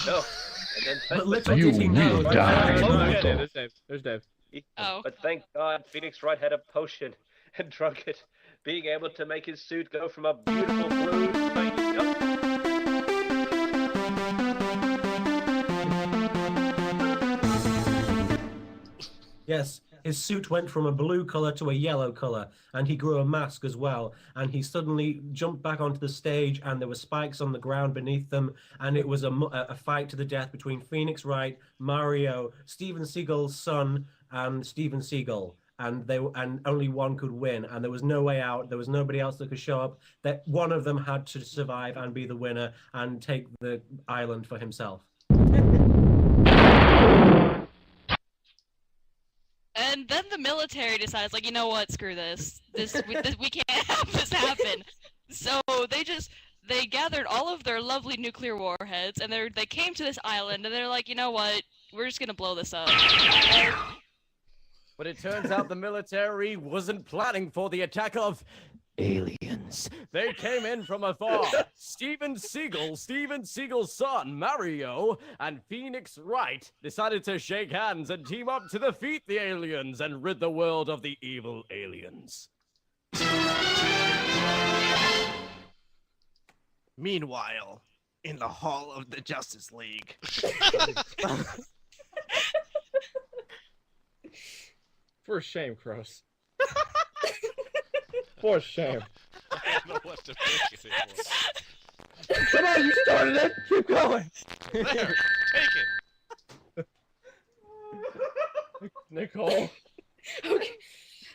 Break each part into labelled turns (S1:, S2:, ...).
S1: No. And then
S2: But little did he know
S3: will
S2: that
S3: die.
S4: There's Dave.
S5: Oh.
S1: But thank God Phoenix Wright had a potion and drunk it, being able to make his suit go from a beautiful blue to a yellow.
S2: Yes, his suit went from a blue color to a yellow color, and he grew a mask as well. And he suddenly jumped back onto the stage, and there were spikes on the ground beneath them, and it was a fight to the death between Phoenix Wright, Mario, Steven Seagal's son, and Steven Seagal. And only one could win, and there was no way out. There was nobody else that could show up. That one of them had to survive and be the winner and take the island for himself.
S5: And then the military decides, like, you know what, screw this. We can't have this happen. So they gathered all of their lovely nuclear warheads, and they came to this island, and they're like, you know what, we're just gonna blow this up.
S4: But it turns out the military wasn't planning for the attack of aliens. They came in from afar. Steven Seagal's son, Mario, and Phoenix Wright decided to shake hands and team up to defeat the aliens and rid the world of the evil aliens.
S6: Meanwhile, in the Hall of the Justice League.
S4: For shame, Cross. For shame.
S3: I don't know what to pick anymore.
S4: Come on, you started it. Keep going.
S3: There, take it.
S4: Nicole.
S7: Okay.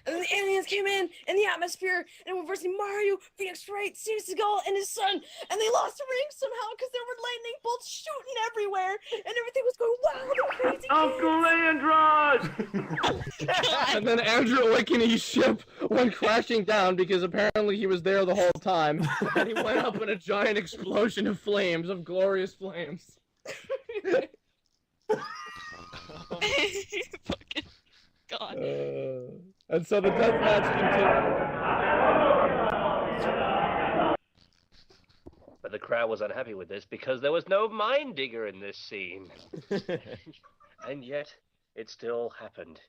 S7: And then the aliens came in the atmosphere and were versing Mario, Phoenix Wright, Steven Seagal, and his son. And they lost the ring somehow because there were lightning bolts shooting everywhere. And everything was going wild and crazy.
S8: Uncle Andros! And then Andrew Awakening's ship went crashing down because apparently he was there the whole time. And he went up in a giant explosion of flames, of glorious flames.
S5: Fucking God.
S8: And so the death match continued.
S1: But the crowd was unhappy with this because there was no mind digger in this scene. And yet, it still happened.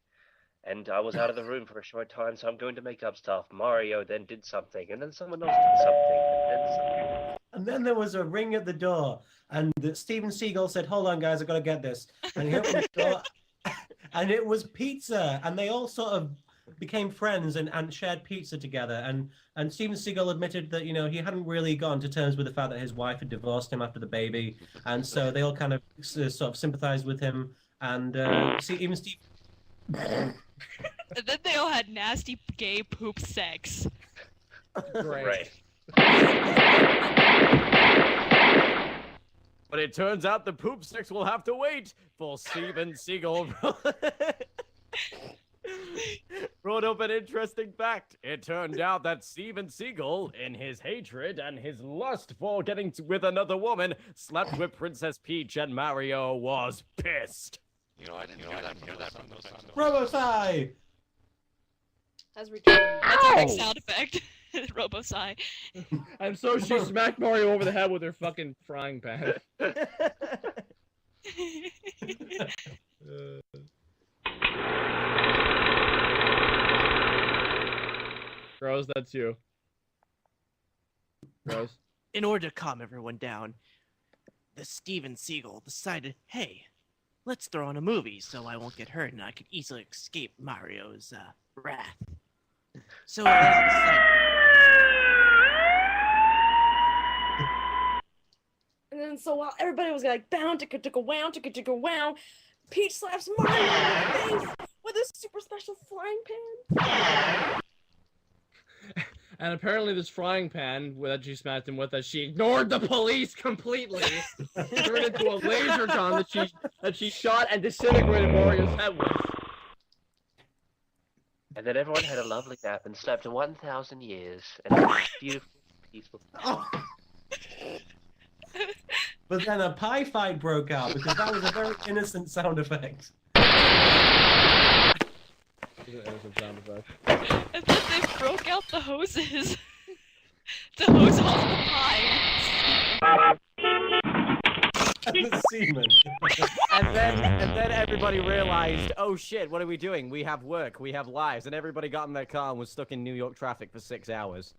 S1: And I was out of the room for a short time, so I'm going to make up stuff. Mario then did something, and then someone else did something, and then something.
S2: And then there was a ring at the door, and Steven Seagal said, "Hold on, guys, I've got to get this." And he opened the door, and it was pizza, and they all sort of became friends and shared pizza together. And Steven Seagal admitted that, you know, he hadn't really gotten to terms with the fact that his wife had divorced him after the baby, and so they all kind of sort of sympathized with him. And even Steve.
S5: And then they all had nasty gay poop sex.
S4: Great. But it turns out the poop sex will have to wait for Steven Seagal. Brought up an interesting fact. It turned out that Steven Seagal, in his hatred and his lust for getting with another woman, slept with Princess Peach, and Mario was pissed.
S3: You know, I didn't hear that from those sound effects.
S2: Robosai!
S7: Has returned.
S5: That's a big sound effect. Robosai.
S8: And so she smacked Mario over the head with her fucking frying pan. Rose, that's you. Rose.
S6: In order to calm everyone down, the Steven Seagal decided, hey, let's throw on a movie so I won't get hurt and I could easily escape Mario's wrath. So they all decided...
S7: And then so while everybody was like, bow, ticka ticka wow, ticka ticka wow, Peach slaps Mario in the face with a super special frying pan.
S8: And apparently this frying pan that she smacked him with, that she ignored the police completely, turned into a laser gun that she shot and disintegrated Mario's head with.
S1: And then everyone had a lovely nap and slept 1,000 years. And it was beautiful, peaceful.
S2: But then a pie fight broke out because that was a very innocent sound effect.
S5: And then they broke out the hoses to hose off the pie.
S2: the seaman.
S4: And then everybody realized, oh shit, what are we doing? We have work, we have lives, and everybody got in their car and was stuck in New York traffic for 6 hours.